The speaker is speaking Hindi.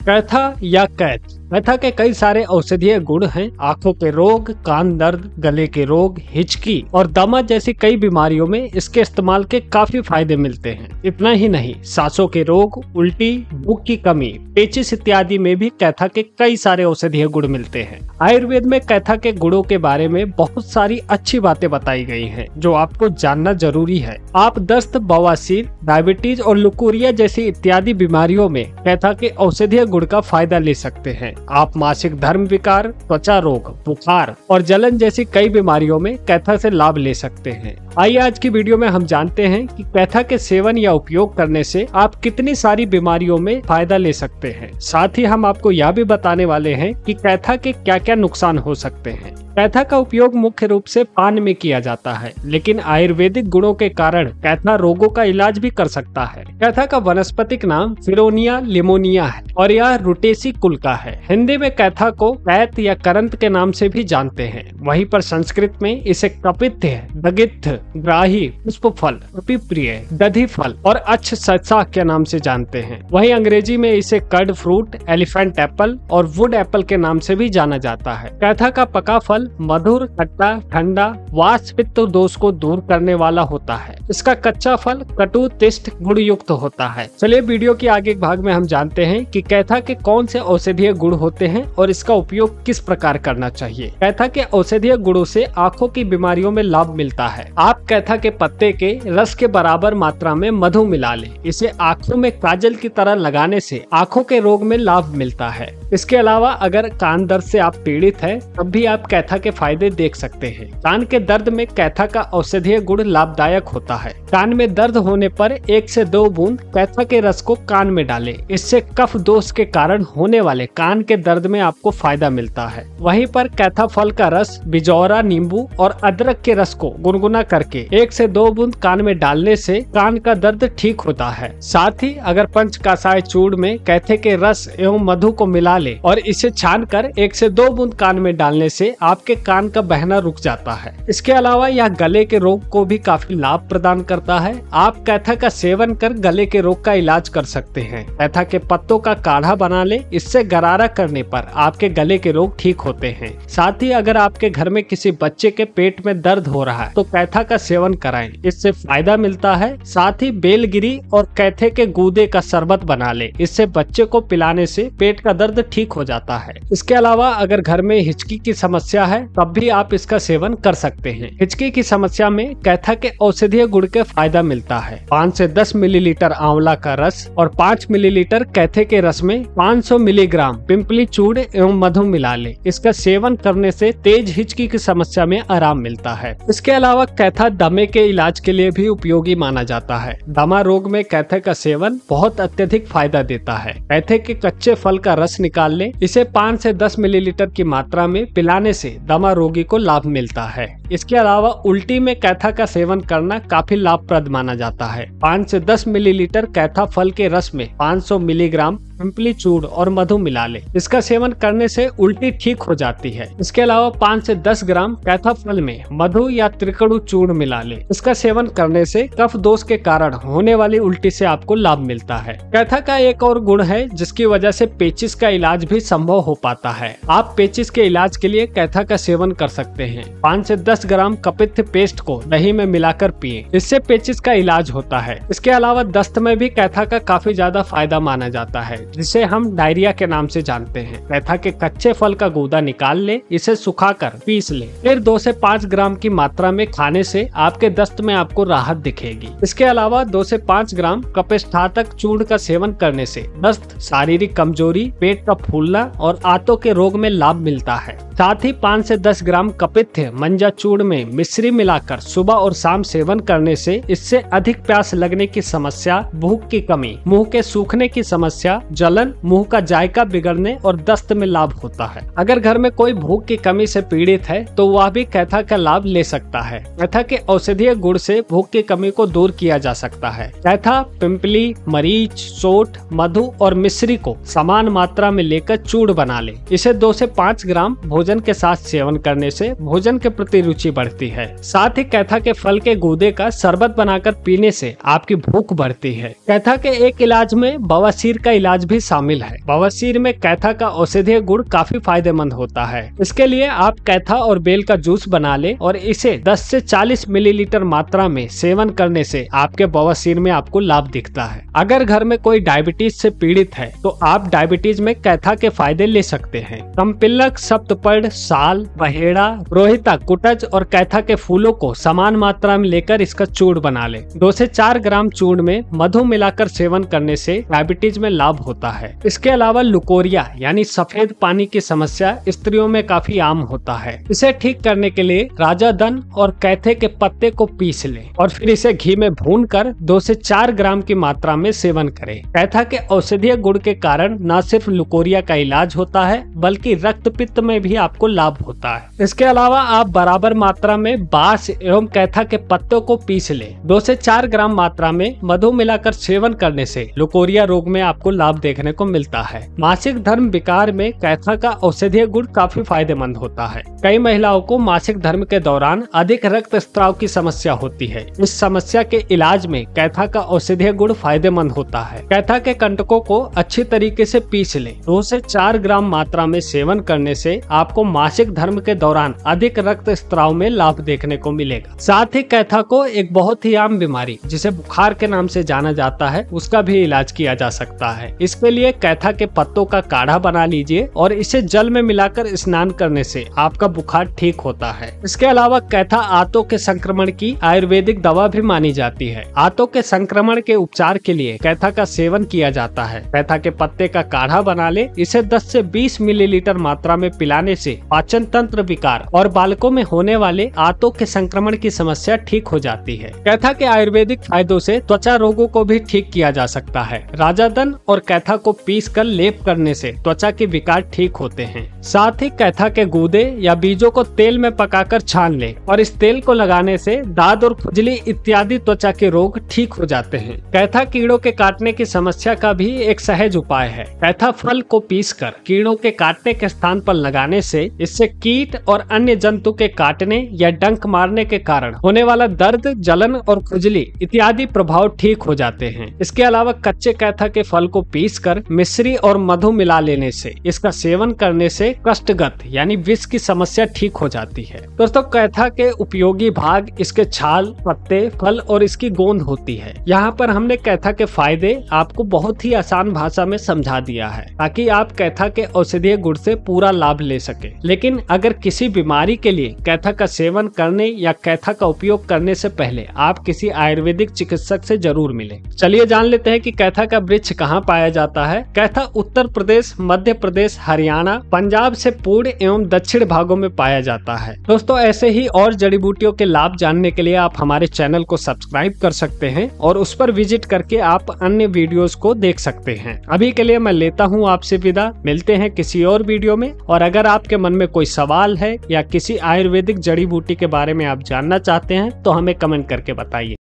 कैथा या कैथ। कैथा के कई सारे औषधीय गुण हैं। आंखों के रोग, कान दर्द, गले के रोग, हिचकी और दमा जैसी कई बीमारियों में इसके इस्तेमाल के काफी फायदे मिलते हैं। इतना ही नहीं, सांसों के रोग, उल्टी, भूख की कमी, पेचिश इत्यादि में भी कैथा के कई सारे औषधीय गुण मिलते हैं। आयुर्वेद में कैथा के गुणों के बारे में बहुत सारी अच्छी बातें बताई गई हैं, जो आपको जानना जरूरी है। आप दस्त, बवासीर, डायबिटीज और लुकोरिया जैसी इत्यादि बीमारियों में कैथा के औषधीय गुण का फायदा ले सकते हैं। आप मासिक धर्म विकार, त्वचा रोग, बुखार और जलन जैसी कई बीमारियों में कैथा से लाभ ले सकते हैं। आइए आज की वीडियो में हम जानते हैं कि कैथा के सेवन या उपयोग करने से आप कितनी सारी बीमारियों में फायदा ले सकते हैं। साथ ही हम आपको यह भी बताने वाले हैं कि कैथा के क्या क्या नुकसान हो सकते हैं। कैथा का उपयोग मुख्य रूप से पान में किया जाता है, लेकिन आयुर्वेदिक गुणों के कारण कैथा रोगों का इलाज भी कर सकता है। कैथा का वनस्पतिक नाम फिरोनिया लिमोनिया है और यह रुटेसी कुल का है। हिंदी में कैथा को कैथ या करंत के नाम से भी जानते हैं। वहीं पर संस्कृत में इसे कपित्थ, दगित्थ, ग्राही, पुष्पफल, पिप्रिय, दधि फल और अच्छ सत्सा के नाम से जानते हैं। वहीं अंग्रेजी में इसे कर्ड फ्रूट, एलिफेंट एप्पल और वुड एप्पल के नाम से भी जाना जाता है। कैथा का पका फल मधुर, खट्टा, ठंडा, वात पित्त दोष को दूर करने वाला होता है। इसका कच्चा फल कटु, तिष्ठ, गुण युक्त होता है। चलिए वीडियो के आगे भाग में हम जानते हैं कि कैथा के कौन से औषधीय गुण होते हैं और इसका उपयोग किस प्रकार करना चाहिए। कैथा के औषधीय गुणों से आंखों की बीमारियों में लाभ मिलता है। आप कैथा के पत्ते के रस के बराबर मात्रा में मधु मिला लें। इसे आंखों में काजल की तरह लगाने से आंखों के रोग में लाभ मिलता है। इसके अलावा अगर कान दर्द से आप पीड़ित हैं, तब भी आप कैथा के फायदे देख सकते हैं। कान के दर्द में कैथा का औषधीय गुण लाभदायक होता है। कान में दर्द होने पर 1 से 2 बूंद कैथा के रस को कान में डालें। इससे कफ दोष के कारण होने वाले कान के दर्द में आपको फायदा मिलता है। वहीं पर कैथा फल का रस बिजौरा, नींबू और अदरक के रस को गुनगुना करके 1 से 2 बूंद कान में डालने से कान का दर्द ठीक होता है। साथ ही अगर पंचकासाय चूर्ण में कैथे के रस एवं मधु को मिला ले और इसे छान कर 1 से 2 बूंद कान में डालने से आपके कान का बहना रुक जाता है। इसके अलावा यह गले के रोग को भी काफी लाभ प्रदान करता है। आप कैथा का सेवन कर गले के रोग का इलाज कर सकते हैं। कैथा के पत्तों का काढ़ा बना ले, इससे गरारा करने पर आपके गले के रोग ठीक होते हैं। साथ ही अगर आपके घर में किसी बच्चे के पेट में दर्द हो रहा है तो कैथा का सेवन कराएं, इससे फायदा मिलता है। साथ ही बेलगिरी और कैथे के गूदे का शरबत बना ले, इससे बच्चे को पिलाने से पेट का दर्द ठीक हो जाता है। इसके अलावा अगर घर में हिचकी की समस्या है तब भी आप इसका सेवन कर सकते हैं। हिचकी की समस्या में कैथा के औषधीय गुण के फायदा मिलता है। 5 से 10 मिलीलीटर आंवला का रस और 5 मिलीलीटर कैथे के रस में 500 मिलीग्राम पिंपली चूर्ण एवं मधु मिला ले। इसका सेवन करने से तेज हिचकी की समस्या में आराम मिलता है। इसके अलावा कैथा दमे के इलाज के लिए भी उपयोगी माना जाता है। दमा रोग में कैथे का सेवन बहुत अत्यधिक फायदा देता है। कैथे के कच्चे फल का रस निकाल ले, इसे 5 से 10 मिलीलीटर की मात्रा में पिलाने से दमा रोगी को लाभ मिलता है। इसके अलावा उल्टी में कैथा का सेवन करना काफी लाभप्रद माना जाता है। 5 से 10 मिलीलीटर कैथा फल के रस में 500 मिलीग्राम पिंपली चूर्ण और मधु मिला ले। इसका सेवन करने से उल्टी ठीक हो जाती है। इसके अलावा 5 से 10 ग्राम कैथा फल में मधु या त्रिकड़ु चूर्ण मिला ले। इसका सेवन करने से कफ दोष के कारण होने वाली उल्टी से आपको लाभ मिलता है। कैथा का एक और गुण है जिसकी वजह से पेचिश का इलाज भी संभव हो पाता है। आप पेचिश के इलाज के लिए कैथा का सेवन कर सकते हैं। 5 से 10 ग्राम कपित्थ पेस्ट को दही में मिलाकर पिए, इससे पेचिश का इलाज होता है। इसके अलावा दस्त में भी कैथा का काफी ज्यादा फायदा माना जाता है, जिसे हम डायरिया के नाम से जानते हैं। कैथा के कच्चे फल का गूदा निकाल ले, इसे सुखाकर पीस ले, फिर 2 से 5 ग्राम की मात्रा में खाने से आपके दस्त में आपको राहत दिखेगी। इसके अलावा 2 से 5 ग्राम कपिष्ठातक चूर्ण का सेवन करने से दस्त, शारीरिक कमजोरी, पेट का फूलना और आंतों के रोग में लाभ मिलता है। साथ ही 5 से 10 ग्राम कपित्थ मंजा चूर्ण में मिश्री मिलाकर सुबह और शाम सेवन करने से इससे अधिक प्यास लगने की समस्या, भूख की कमी, मुंह के सूखने की समस्या, जलन, मुंह का जायका बिगड़ने और दस्त में लाभ होता है। अगर घर में कोई भूख की कमी से पीड़ित है तो वह भी कैथा का लाभ ले सकता है। कैथा के औषधीय गुण से भूख की कमी को दूर किया जा सकता है। कैथा, पिंपली, मरीच, सोंठ, मधु और मिश्री को समान मात्रा में लेकर चूर्ण बना ले। इसे 2 से 5 ग्राम भोजन के साथ सेवन करने से भोजन के प्रति रुचि बढ़ती है। साथ ही कैथा के फल के गूदे का शरबत बनाकर पीने से आपकी भूख बढ़ती है। कैथा के एक इलाज में बवासीर का इलाज इलाज भी शामिल है। बवासीर में कैथा का औषधीय गुण काफी फायदेमंद होता है। इसके लिए आप कैथा और बेल का जूस बना ले और इसे 10 से 40 मिलीलीटर मात्रा में सेवन करने से आपके बवासीर में आपको लाभ दिखता है। अगर घर में कोई डायबिटीज से पीड़ित है तो आप डायबिटीज में कैथा के फायदे ले सकते हैं। कम्पिल्लक, सप्तपर्ण, साल, बहेड़ा, रोहिता, कुटज और कैथा के फूलों को समान मात्रा में लेकर इसका चूर्ण बना ले। 2 से 4 ग्राम चूर्ण में मधु मिलाकर सेवन करने से डायबिटीज में लाभ होता है। इसके अलावा लुकोरिया यानी सफेद पानी की समस्या स्त्रियों में काफी आम होता है। इसे ठीक करने के लिए राजाधन और कैथे के पत्ते को पीस ले और फिर इसे घी में भूनकर 2 से 4 ग्राम की मात्रा में सेवन करें। कैथा के औषधीय गुण के कारण न सिर्फ लुकोरिया का इलाज होता है बल्कि रक्तपित्त में भी आपको लाभ होता है। इसके अलावा आप बराबर मात्रा में बांस एवं कैथा के पत्तों को पीस ले 2 से 4 ग्राम मात्रा में मधु मिलाकर सेवन करने से लुकोरिया रोग में आपको लाभ देखने को मिलता है। मासिक धर्म विकार में कैथा का औषधीय गुण काफी फायदेमंद होता है। कई महिलाओं को मासिक धर्म के दौरान अधिक रक्तस्राव की समस्या होती है। इस समस्या के इलाज में कैथा का औषधीय गुण फायदेमंद होता है। कैथा के कंटकों को अच्छी तरीके से पीस ले 2 से 4 ग्राम मात्रा में सेवन करने से आपको मासिक धर्म के दौरान अधिक रक्तस्राव में लाभ देखने को मिलेगा। साथ ही कैथा को एक बहुत ही आम बीमारी जिसे बुखार के नाम से जाना जाता है उसका भी इलाज किया जा सकता है। इसके लिए कैथा के पत्तों का काढ़ा बना लीजिए और इसे जल में मिलाकर स्नान करने से आपका बुखार ठीक होता है। इसके अलावा कैथा आंतों के संक्रमण की आयुर्वेदिक दवा भी मानी जाती है। आंतों के संक्रमण के उपचार के लिए कैथा का सेवन किया जाता है। कैथा के पत्ते का काढ़ा बना ले, इसे 10 से 20 मिलीलीटर मात्रा में पिलाने से पाचन तंत्र विकार और बालकों में होने वाले आंतों के संक्रमण की समस्या ठीक हो जाती है। कैथा के आयुर्वेदिक फायदों से त्वचा रोगों को भी ठीक किया जा सकता है। राजाधन और कैथा को पीसकर लेप करने से त्वचा के विकार ठीक होते हैं। साथ ही कैथा के गूदे या बीजों को तेल में पकाकर छान ले और इस तेल को लगाने से दाद और खुजली इत्यादि त्वचा के रोग ठीक हो जाते हैं। कैथा कीड़ों के काटने की समस्या का भी एक सहज उपाय है। कैथा फल को पीसकर कीड़ों के काटने के स्थान पर लगाने से इससे कीट और अन्य जंतु के काटने या डंक मारने के कारण होने वाला दर्द, जलन और खुजली इत्यादि प्रभाव ठीक हो जाते हैं। इसके अलावा कच्चे कैथा के फल को पीसकर मिश्री और मधु मिला लेने से इसका सेवन करने से कष्टगत यानी विष की समस्या ठीक हो जाती है। दोस्तों, कैथा के उपयोगी भाग इसके छाल, पत्ते, फल और इसकी गोंद होती है। यहाँ पर हमने कैथा के फायदे आपको बहुत ही आसान भाषा में समझा दिया है ताकि आप कैथा के औषधीय गुण से पूरा लाभ ले सके। लेकिन अगर किसी बीमारी के लिए कैथा का सेवन करने या कैथा का उपयोग करने से पहले आप किसी आयुर्वेदिक चिकित्सक से जरूर मिलें। चलिए जान लेते हैं कि कैथा का वृक्ष कहाँ पाया जाता है। कैथा उत्तर प्रदेश, मध्य प्रदेश, हरियाणा, पंजाब से पूर्व एवं दक्षिण भागों में पाया जाता है। दोस्तों, ऐसे ही और जड़ी बूटियों के लाभ जानने के लिए आप हमारे चैनल को सब्सक्राइब कर सकते हैं और उस पर विजिट करके आप अन्य वीडियोस को देख सकते हैं। अभी के लिए मैं लेता हूँ आपसे विदा। मिलते हैं किसी और वीडियो में। और अगर आपके मन में कोई सवाल है या किसी आयुर्वेदिक जड़ी बूटी के बारे में आप जानना चाहते हैं तो हमें कमेंट करके बताइए।